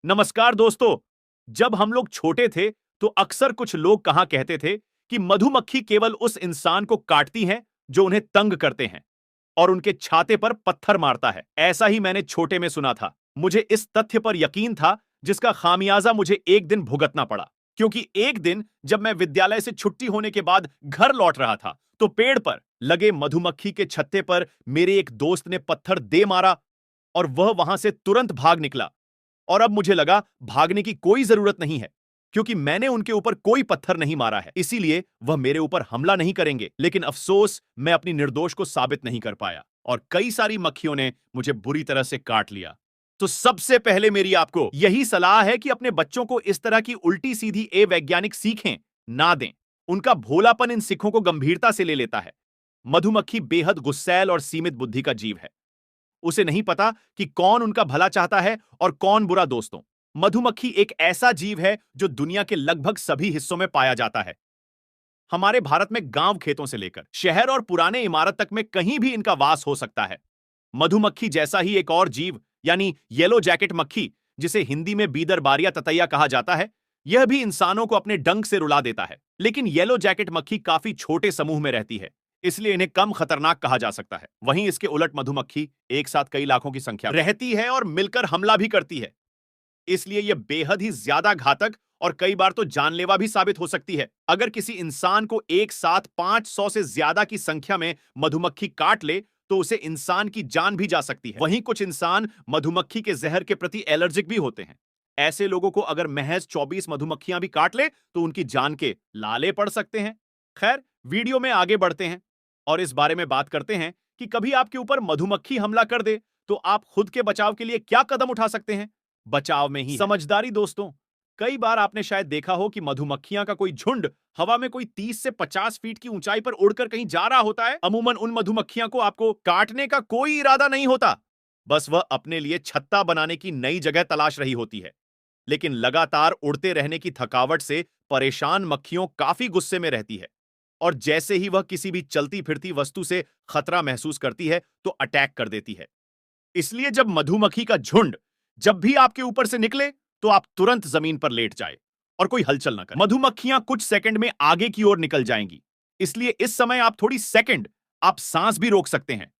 नमस्कार दोस्तों। जब हम लोग छोटे थे तो अक्सर कुछ लोग कहा करते थे कि मधुमक्खी केवल उस इंसान को काटती हैं जो उन्हें तंग करते हैं और उनके छाते पर पत्थर मारता है। ऐसा ही मैंने छोटे में सुना था। मुझे इस तथ्य पर यकीन था, जिसका खामियाजा मुझे एक दिन भुगतना पड़ा। क्योंकि एक दिन जब मैं विद्यालय से छुट्टी होने के बाद घर लौट रहा था तो पेड़ पर लगे मधुमक्खी के छत्ते पर मेरे एक दोस्त ने पत्थर दे मारा और वह वहां से तुरंत भाग निकला। और अब मुझे लगा भागने की कोई जरूरत नहीं है, क्योंकि मैंने उनके ऊपर कोई पत्थर नहीं मारा है, इसीलिए वह मेरे ऊपर हमला नहीं करेंगे। लेकिन अफसोस, मैं अपनी निर्दोष को साबित नहीं कर पाया और कई सारी मक्खियों ने मुझे बुरी तरह से काट लिया। तो सबसे पहले मेरी आपको यही सलाह है कि अपने बच्चों को इस तरह की उल्टी सीधी अवैज्ञानिक सीखें ना दें। उनका भोलापन इन सीखों को गंभीरता से ले लेता है। मधुमक्खी बेहद गुस्सैल और सीमित बुद्धि का जीव है। उसे नहीं पता कि कौन उनका भला चाहता है और कौन बुरा। दोस्तों, मधुमक्खी एक ऐसा जीव है जो दुनिया के लगभग सभी हिस्सों में पाया जाता है। हमारे भारत में गांव खेतों से लेकर शहर और पुराने इमारत तक में कहीं भी इनका वास हो सकता है। मधुमक्खी जैसा ही एक और जीव, यानी येलो जैकेट मक्खी, जिसे हिंदी में बीदर बारिया ततैया कहा जाता है, यह भी इंसानों को अपने डंक से रुला देता है। लेकिन येलो जैकेट मक्खी काफी छोटे समूह में रहती है, इसलिए इन्हें कम खतरनाक कहा जा सकता है। वहीं इसके उलट मधुमक्खी एक साथ कई लाखों की संख्या में रहती है और मिलकर हमला भी करती है, इसलिए यह बेहद ही ज्यादा घातक और कई बार तो जानलेवा भी साबित हो सकती है। अगर किसी इंसान को एक साथ 500 से ज्यादा की संख्या में मधुमक्खी काट ले तो उसे इंसान की जान भी जा सकती है। वहीं कुछ इंसान मधुमक्खी के जहर के प्रति एलर्जिक भी होते हैं। ऐसे लोगों को अगर महज 24 मधुमक्खियां भी काट ले तो उनकी जान के लाले पड़ सकते हैं। खैर, वीडियो में आगे बढ़ते हैं और इस बारे में बात करते हैं कि कभी आपके ऊपर मधुमक्खी हमला कर दे तो आप खुद के बचाव के लिए क्या कदम उठा सकते हैं। बचाव में ही समझदारी। दोस्तों, कई बार आपने शायद देखा हो कि मधुमक्खियां का कोई झुंड हवा में कोई 30 से 50 फीट की ऊंचाई पर उड़कर कहीं जा रहा होता है। अमूमन उन मधुमक्खियां को आपको काटने का कोई इरादा नहीं होता, बस वह अपने लिए छत्ता बनाने की नई जगह तलाश रही होती है। लेकिन लगातार उड़ते रहने की थकावट से परेशान मक्खियों काफी गुस्से में रहती है और जैसे ही वह किसी भी चलती फिरती वस्तु से खतरा महसूस करती है तो अटैक कर देती है। इसलिए जब मधुमक्खी का झुंड जब भी आपके ऊपर से निकले तो आप तुरंत जमीन पर लेट जाए और कोई हलचल ना करें। मधुमक्खियां कुछ सेकंड में आगे की ओर निकल जाएंगी, इसलिए इस समय आप थोड़ी सेकंड आप सांस भी रोक सकते हैं,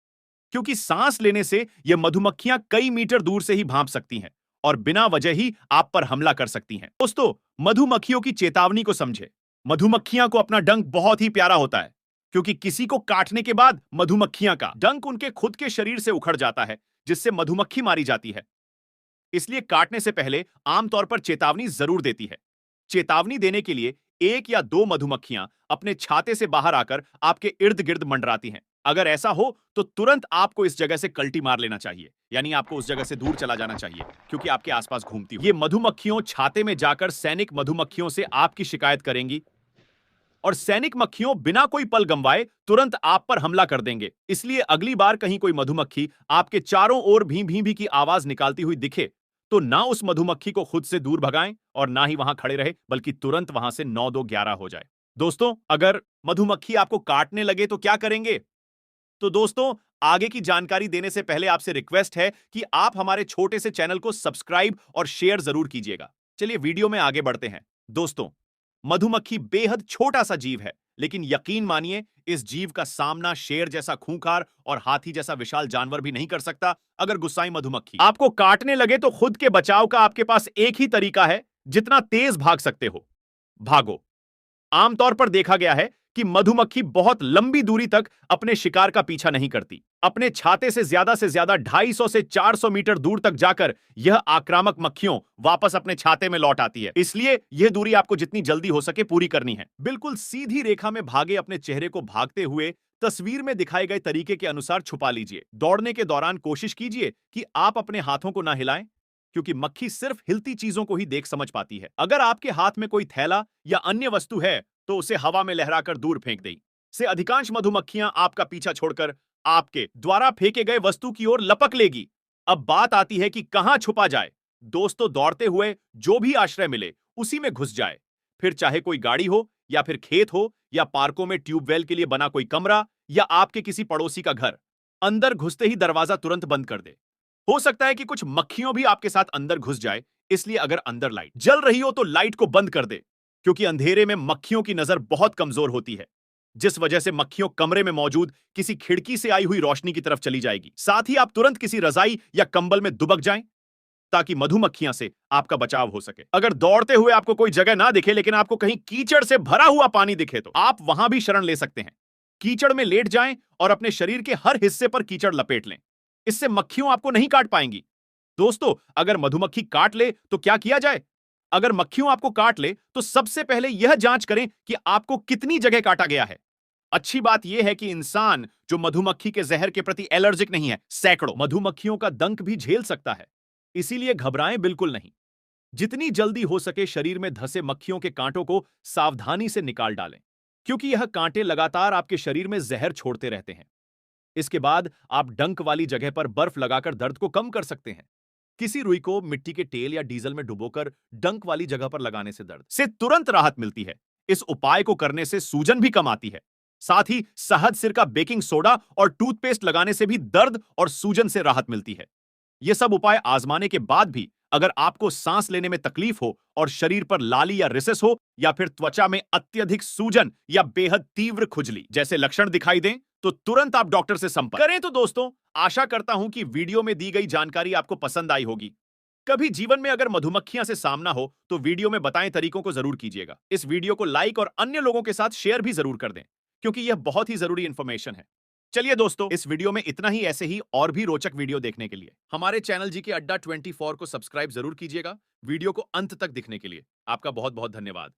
क्योंकि सांस लेने से ये मधुमक्खियां कई मीटर दूर से ही भांप सकती हैं और बिना वजह ही आप पर हमला कर सकती हैं। दोस्तों, मधुमक्खियों की चेतावनी को समझे। मधुमक्खियां को अपना डंक बहुत ही प्यारा होता है, क्योंकि किसी को काटने के बाद मधुमक्खियां का डंक उनके खुद के शरीर से उखड़ जाता है, जिससे मधुमक्खी मारी जाती है। इसलिए काटने से पहले आमतौर पर चेतावनी जरूर देती है। चेतावनी देने के लिए एक या दो मधुमक्खियां अपने छाते से बाहर आकर आपके इर्द गिर्द मंडराती हैं। अगर ऐसा हो तो तुरंत आपको इस जगह से कल्टी मार लेना चाहिए, यानी आपको उस जगह से दूर चला जाना चाहिए, क्योंकि आपके आसपास घूमती हुई ये मधुमक्खियों छाते में जाकर सैनिक मधुमक्खियों से आपकी शिकायत करेंगी और सैनिक मक्खियों बिना कोई पल गंवाए तुरंत आप पर हमला कर देंगे। इसलिए अगली बार कहीं कोई मधुमक्खी आपके चारों ओर भी भी भी की आवाज निकालती हुई दिखे तो ना उस मधुमक्खी को खुद से दूर भगाएं और ना ही वहां खड़े रहे, बल्कि तुरंत वहां से 9-2-11 हो जाए। दोस्तों, अगर मधुमक्खी आपको काटने लगे तो क्या करेंगे? तो दोस्तों, आगे की जानकारी देने से पहले आपसे रिक्वेस्ट है कि आप हमारे छोटे से चैनल को सब्सक्राइब और शेयर जरूर कीजिएगा। चलिए वीडियो में आगे बढ़ते हैं। दोस्तों, मधुमक्खी बेहद छोटा सा जीव है, लेकिन यकीन मानिए इस जीव का सामना शेर जैसा खूंखार और हाथी जैसा विशाल जानवर भी नहीं कर सकता। अगर गुस्साई मधुमक्खी आपको काटने लगे तो खुद के बचाव का आपके पास एक ही तरीका है, जितना तेज भाग सकते हो भागो। आमतौर पर देखा गया है कि मधुमक्खी बहुत लंबी दूरी तक अपने शिकार का पीछा नहीं करती। अपने छाते से ज्यादा 250 से 400 मीटर दूर तक जाकर यह आक्रामक मक्खियों वापस अपने छाते में लौट आती है। इसलिए यह दूरी आपको जितनी जल्दी हो सके पूरी करनी है। बिल्कुल सीधी रेखा में भागे अपने चेहरे को भागते हुए तस्वीर में दिखाए गए तरीके के अनुसार छुपा लीजिए। दौड़ने के दौरान कोशिश कीजिए कि आप अपने हाथों को ना हिलाएं, क्योंकि मक्खी सिर्फ हिलती चीजों को ही देख समझ पाती है। अगर आपके हाथ में कोई थैला या अन्य वस्तु है तो उसे हवा में लहराकर दूर फेंक दें। से अधिकांश मधुमक्खियां आपका पीछा छोड़कर आपके द्वारा फेंके गए वस्तु की ओर लपक लेगी। अब बात आती है कि कहां छुपा जाए। दोस्तों, दौड़ते हुए जो भी आश्रय मिले उसी में घुस जाए। फिर चाहे कोई गाड़ी हो या फिर खेत हो या पार्कों में ट्यूबवेल के लिए बना कोई कमरा या आपके किसी पड़ोसी का घर, अंदर घुसते ही दरवाजा तुरंत बंद कर दे। हो सकता है कि कुछ मक्खियों भी आपके साथ अंदर घुस जाए, इसलिए अगर अंदर लाइट जल रही हो तो लाइट को बंद कर दे, क्योंकि अंधेरे में मक्खियों की नजर बहुत कमजोर होती है, जिस वजह से मक्खियों कमरे में मौजूद किसी खिड़की से आई हुई रोशनी की तरफ चली जाएगी। साथ ही आप तुरंत किसी रजाई या कंबल में दुबक जाएं ताकि मधुमक्खियां से आपका बचाव हो सके। अगर दौड़ते हुए आपको कोई जगह ना दिखे लेकिन आपको कहीं कीचड़ से भरा हुआ पानी दिखे तो आप वहां भी शरण ले सकते हैं। कीचड़ में लेट जाएं और अपने शरीर के हर हिस्से पर कीचड़ लपेट लें। इससे मक्खियों आपको नहीं काट पाएंगी। दोस्तों, अगर मधुमक्खी काट ले तो क्या किया जाए? अगर मक्खियों आपको काट ले तो सबसे पहले यह जांच करें कि आपको कितनी जगह काटा गया है। अच्छी बात यह है कि इंसान जो मधुमक्खी के जहर के प्रति एलर्जिक नहीं है, सैकड़ों मधुमक्खियों का डंक भी झेल सकता है। इसीलिए घबराएं बिल्कुल नहीं। जितनी जल्दी हो सके शरीर में धंसे मक्खियों के कांटों को सावधानी से निकाल डालें, क्योंकि यह कांटे लगातार आपके शरीर में जहर छोड़ते रहते हैं। इसके बाद आप डंक वाली जगह पर बर्फ लगाकर दर्द को कम कर सकते हैं। किसी रुई को मिट्टी के तेल या डीजल में डुबोकर डंक वाली जगह पर लगाने से दर्द से तुरंत राहत मिलती है। इस उपाय को करने से सूजन भी कम आती है। साथ ही शहद, सिरका, बेकिंग सोडा और टूथपेस्ट लगाने से भी दर्द और सूजन से राहत मिलती है। ये सब उपाय आजमाने के बाद भी अगर आपको सांस लेने में तकलीफ हो और शरीर पर लाली या रिसेस हो या फिर त्वचा में अत्यधिक सूजन या बेहद तीव्र खुजली जैसे लक्षण दिखाई दें तो तुरंत आप डॉक्टर से संपर्क करें। तो दोस्तों, आशा करता हूं कि वीडियो में दी गई जानकारी आपको पसंद आई होगी। कभी जीवन में अगर मधुमक्खियां से सामना हो तो वीडियो में बताएं तरीकों को जरूर कीजिएगा। इस वीडियो को लाइक और अन्य लोगों के साथ शेयर भी जरूर कर दें, क्योंकि यह बहुत ही जरूरी इंफॉर्मेशन है। चलिए दोस्तों, इस वीडियो में इतना ही। ऐसे ही और भी रोचक वीडियो देखने के लिए हमारे चैनल जी के अड्डा 24 को सब्सक्राइब जरूर कीजिएगा। वीडियो को अंत तक दिखने के लिए आपका बहुत बहुत धन्यवाद।